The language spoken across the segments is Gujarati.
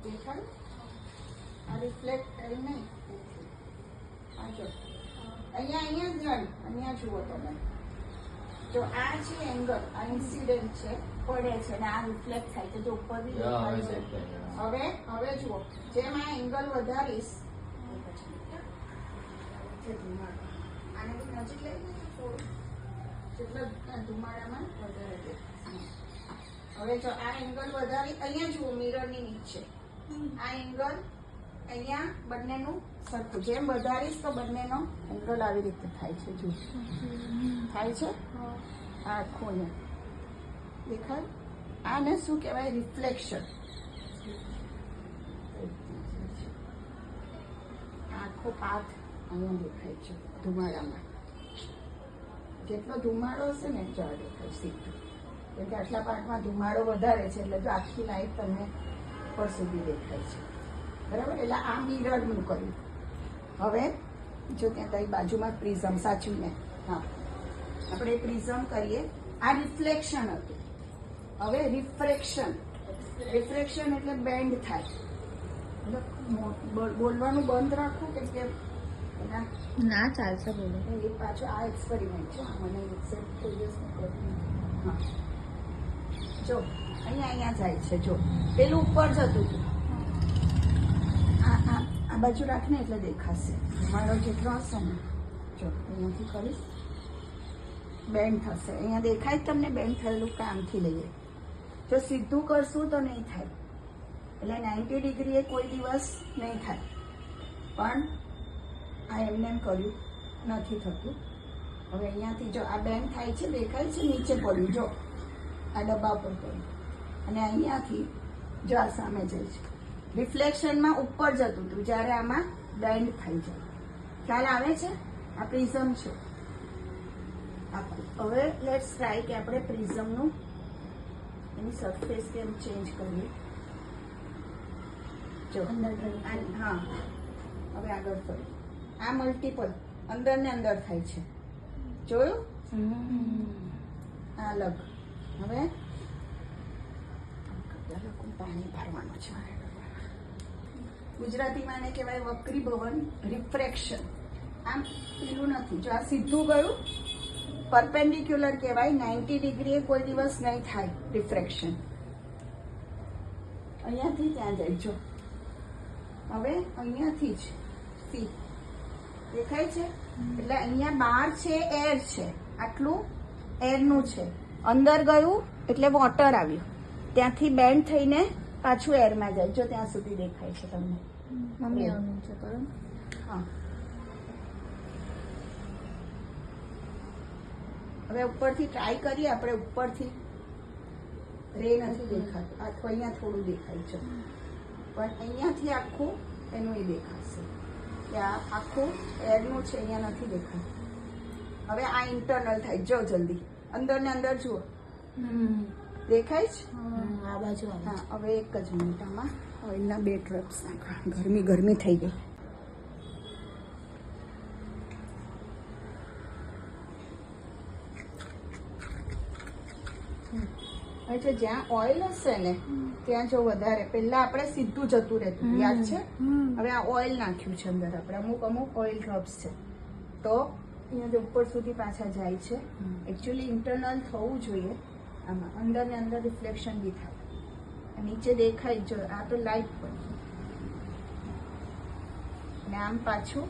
દેખાય આ રિફ્લેક્ટ થઈ નહીં આ જો અહીંયા જ નહીં અહીંયા જુઓ તમે જો આ છે એંગલ આ ઇન્સિડન્ટ છે પડે છે અને આ રિફ્લેક્ટ થાય છે જો ઉપર બી દેખાય છે હવે જુઓ જેમ આ એંગલ વધારીશ આને બી નજીક લઈ જઈએ થોડું જેટલા ધુમાડામાં વધારે દેખાય હવે જો આ એંગલ વધારી અહીંયા જુઓ મિરરની નીચે આ એંગલ અહીંયા બંનેનું સરખું જેમ વધારીશ તો બંનેનો એંગલ આવી રીતે થાય છે જુઓ થાય છે આ આખું અહીંયા દેખાય આને શું કહેવાય રિફ્લેક્શન આખો પાથ અહીંયા દેખાય છે ધુમાડામાં જેટલો ધુમાડો હશે ને એટલો દેખાય સીધું કેમ કે આટલા પાર્ટમાં ધુમાડો વધારે છે એટલે જો આખી લાઈટ તમને ઉપર સુધી દેખાય છે બરાબર એટલે આ મિરરનું કર્યું હવે જો ત્યાં તારી બાજુમાં પ્રિઝમ સાચવીને હા આપણે પ્રિઝમ કરીએ આ રિફ્લેક્શન હતું હવે રિફ્રેક્શન એટલે બેન્ડ થાય બોલવાનું બંધ રાખવું કેમ કે ના ચાલશે બોલો એ પાછું આ એક્સપેરિમેન્ટ છે મને એક્સેપ્ટ થઈ જશે હા જો અહીંયા જાય છે જો પેલું ઉપર જતું હતું આ બાજુ રાખને એટલે દેખાશે મારો જેટલો હશે ને જો અહીંયાથી કરીશ બેન્ડ થશે અહીંયા દેખાય તમને બેન્ડ થયેલું કામથી લઈએ જો સીધું કરશું તો નહીં થાય એટલે 90 ડિગ્રીએ કોઈ દિવસ નહીં થાય પણ આ એમને કર્યું નથી થતું હવે અહીંયાથી જો આ બેન્ડ થાય છે દેખાય છે નીચે પડ્યું જો આ ડબ્બા પર પડ્યું અને અહીંયાથી જો આ સામે જાય છે રિફ્લેક્શનમાં ઉપર જતું હતું જ્યારે આમાં બેન્ડ થઈ જાય ખ્યાલ આવે છે આ પ્રિઝમ છે આખું હવે લેટ્સ ટ્રાય કે આપણે પ્રિઝમનું એની સરફેસ કેમ ચેન્જ કરીએ જો હા હવે આગળ ફરી આ મલ્ટિપલ અંદર ને અંદર થાય છે જોયું આ અલગ હવે પાણી ભરવાનું છે ગુજરાતીમાં એને કહેવાય વક્રીભવન રિફ્રેક્શન આમ પેલું નથી જો આ સીધું ગયું પરપેન્ડિક્યુલર કહેવાય 90 ડિગ્રીએ કોઈ દિવસ નહીં થાય રિફ્રેક્શન અહીંયાથી ત્યાં જાય જો હવે અહીંયાથી જ સી દેખાય છે એટલે અહીંયા બહાર છે એર છે આટલું એરનું છે અંદર ગયું એટલે વોટર આવ્યું ત્યાંથી બેન્ડ થઈને પાછું એરમાં જાય જો ત્યાં સુધી દેખાય છે તમને મમ્મી આવવાનું છે કરો હા હવે ઉપરથી ટ્રાય કરીએ આપણે ઉપરથી રે નથી દેખાતું આખું અહીંયા થોડું દેખાય છે પણ અહીંયાથી આખું એનું એ દેખાશે કે આ આખું એરનું છે અહીંયા નથી દેખાતું હવે આ ઇન્ટરનલ થાય જો જલ્દી અંદર ને અંદર જુઓ દેખાય છે આ બાજુ હા હવે એક જ મિનિટ આમાં હવે એના 2 ડ્રોપ્સ નાખવા ગરમી થઈ ગઈ હવે જ્યાં ઓઇલ હશે ને ત્યાં જો વધારે પહેલા આપણે સીધું જતું રહેતું યાદ છે હવે આ ઓઇલ નાખ્યું છે અંદર આપણે અમુક ઓઇલ ડ્રોપ્સ છે તો અહીંયા જો ઉપર સુધી પાછા જાય છે એકચ્યુઅલી ઇન્ટરનલ થવું જોઈએ આમાં અંદર ને અંદર રિફ્લેક્શન બી થાય નીચે દેખાય જો આ તો લાઇટ પણ અને આમ પાછું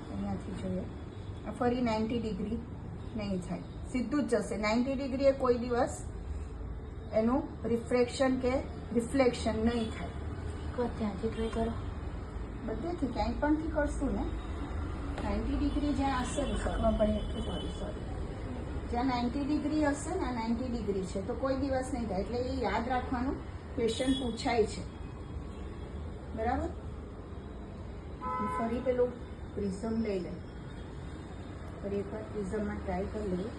અહીંયાથી જોઈએ ફરી 90 ડિગ્રી નહીં થાય સીધું જ જશે 90 ડિગ્રીએ કોઈ દિવસ એનું રિફ્રેક્શન કે રિફ્લેક્શન નહીં થાય ત્યાંથી ટ્રાય કરો બધેથી ક્યાંય પણથી કરશું ને 90 ડિગ્રી જ્યાં હશે ને સોરી જ્યાં 90 ડિગ્રી હશે ને 90 ડિગ્રી છે તો કોઈ દિવસ નહીં થાય એટલે એ યાદ રાખવાનું ક્વેશ્ચન પૂછાય છે બરાબર ફરી પેલું પ્રિઝમ લઈ લે ફરી એકવાર પ્રિઝમમાં ટ્રાય કરી લઈએ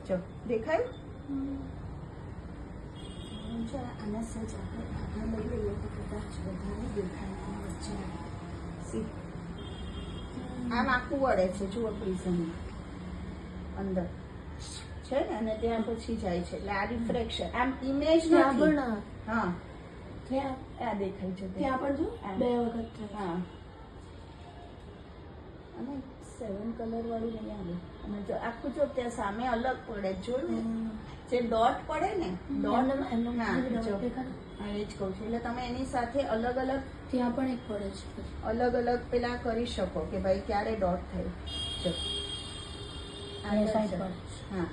જો દેખાયું આના સજ આપણે આગળ લઈ લઈએ તો કદાચ વધારે દેખાય વચ્ચે સી આમ આખું વળે છે જુઓ પ્રિઝમ અંદર છે ને અને ત્યાં પછી જાય છે એટલે આ રિફ્રેક્શન આમ ઇમેજ ત્યાં નથી પણ હા ત્યાં આ દેખાય છે ત્યાં પણ જો હા. 2 વખત થાય હા અને 7 કલર વાળું નહીં આવે અને જો આખું જો ત્યાં સામે અલગ પડે જોયું ને? જે ડોટ પડે ને ડોટ એમનો હા dot જો દેખાય. હા એ જ કહું છું એટલે તમે એની સાથે અલગ અલગ ત્યાં પણ એક પડે છે અલગ અલગ પેલા કરી શકો કે ભાઈ ક્યારે ડોટ થાય જો અને આગળ side છે. પર. હા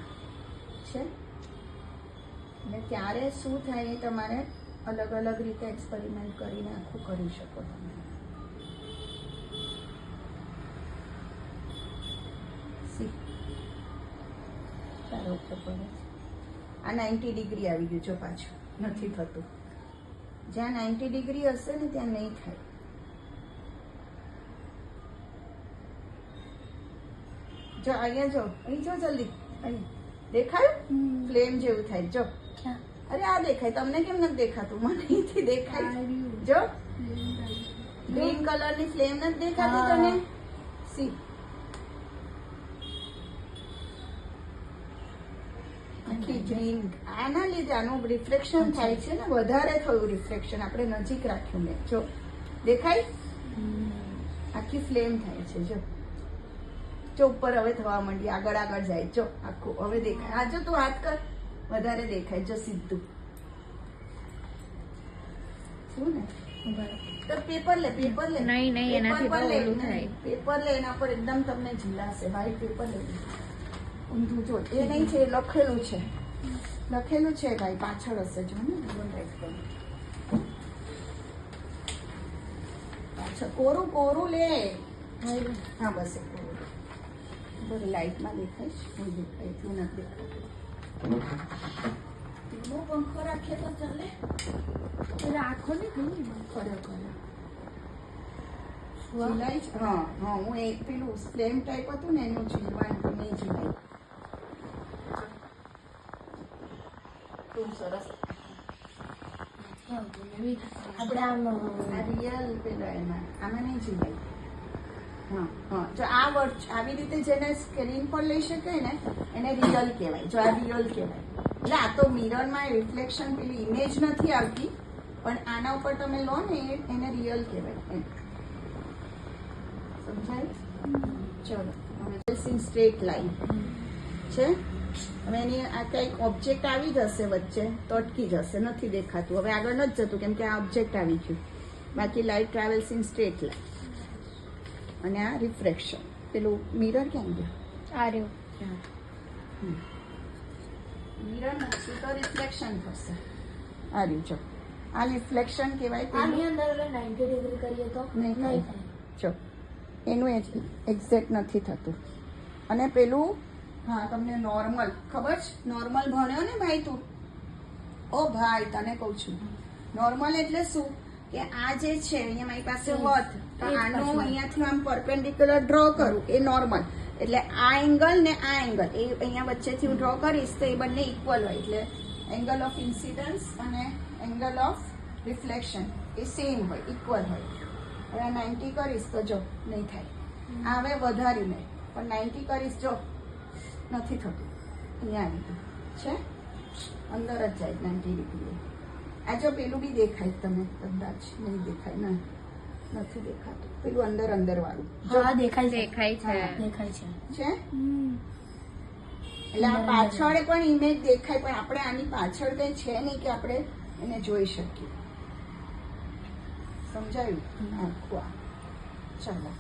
છે એટલે ક્યારે શું થાય એ તમારે અલગ અલગ રીતે એક્સપેરિમેન્ટ કરીને આખું કરી શકો તમે સી તારો ઉપર પડે છે આ 90 ડિગ્રી આવી ગયું જો પાછું નથી થતું જ્યાં 90 ડિગ્રી હશે ને ત્યાં નહીં થાય જો અહીંયા જો અહીં જો જલ્દી અહીં દેખાયું ફ્લેમ જેવું થાય જો ક્યાં અરે આ દેખાય તમને કેમ નથી દેખાતું મને અહીંથી દેખાય જો ગ્રીન કલરની ફ્લેમ નથી દેખાતી હા. તને સી આખી ગ્રીન આના લીધે આનું રિફ્લેક્શન થાય છે ને વધારે થયું રિફ્લેક્શન આપણે નજીક રાખ્યું મેં જો દેખાય આખી ફ્લેમ થાય છે જો જો ઉપર હવે થવા માંડી આગળ આગળ જાય જો આખું હવે દેખાય આ જો તું હાથ કર વધારે દેખાય જો સીધું શું ને તો પેપર લે નહીં, એનાથી પેપર તો લે ઓલું થાય. પેપર લે એના પર એકદમ તમને ઝીલાશે વ્હાઈટ પેપર લે ઊંધું જો એ નહીં છે એ લખેલું છે ભાઈ પાછળ હશે જો ને પાછળ કોરું લે હા બસ એ કોરું બસ લાઇટમાં દેખાય છે હું દેખાય એટલું નથી દેખાતું એનો પંખો રાખીએ તો ચાલે આખો ને ગઈ કર્યો ઝીલાય છે હા હા હું એક પેલું ફ્લેમ ટાઈપ હતું ને એનું ઝીલવાનું નહીં ઝીલાય ખૂબ સરસ આપણે આમ આ રિયલ પેલા એમાં આમાં નહીં ઝીલાય હા હા જો આ વર્ડ આવી રીતે જેને સ્ક્રીન પર લઈ શકાય ને એને રિયલ કહેવાય જો આ રિયલ કહેવાય એટલે આ તો મિરરમાં રિફ્લેક્શન પેલી ઇમેજ નથી આવતી પણ આના ઉપર તમે લો ને એને રિયલ કહેવાય એમ સમજાય ચલો હવે ઇન સ્ટ્રેટ લાઈન છે હવે એની આ કંઈક ઓબ્જેક્ટ આવી જશે વચ્ચે તો અટકી જશે નથી દેખાતું હવે આગળ નથી જતું કેમ કે આ ઓબ્જેક્ટ આવી ગયું બાકી light travels in straight line અને આ રિફ્રેક્શન પેલું મિરર ક્યાં ગયું આ રહ્યું મિરર નથી તો રિફ્લેક્શન થશે આ રહ્યું જો આ રિફ્લેક્શન કહેવાય આની પેલું અંદર હવે 90 ડિગ્રી કરીએ તો નહીં નહીં થાય થાય જો એનું એક્ઝેક્ટ નથી થતું અને પેલું હા તમને નોર્મલ ખબર છે નોર્મલ ભણ્યો ને ભાઈ તું ઓ ભાઈ તને કહું છું નોર્મલ એટલે શું કે આ જે છે અહીંયા મારી પાસે હોત તો એ જ આનું પાછું. અહીંયાથી આમ પરપેન્ડિક્યુલર ડ્રો કરું એ નોર્મલ એટલે આ એંગલ ને આ એંગલ એ અહીંયા વચ્ચેથી હું ડ્રો કરીશ તો એ બંને ઇક્વલ હોય એટલે એંગલ ઓફ ઇન્સિડન્સ અને એંગલ ઓફ રિફ્લેક્શન એ સેમ હોય ઇક્વલ હોય હવે 90 કરીશ તો જો નહીં થાય આ હવે વધાર્યું નહીં પણ 90 કરીશ જો નથી થતું અહીંયા આવી ગયું છે અંદર જ જાય 90 ડિગ્રી આ જો પેલું બી દેખાય તમે કદાચ નહીં દેખાય ના નથી દેખાતું પેલું અંદર અંદર વાળું હા દેખાય દેખાય છે. દેખાય છે છે એટલે આ પાછળ પણ ઇમેજ દેખાય પણ આપણે આની પાછળ કઈ છે નહીં કે આપણે એને જોઈ શકીએ સમજાયું આખું આ ચાલો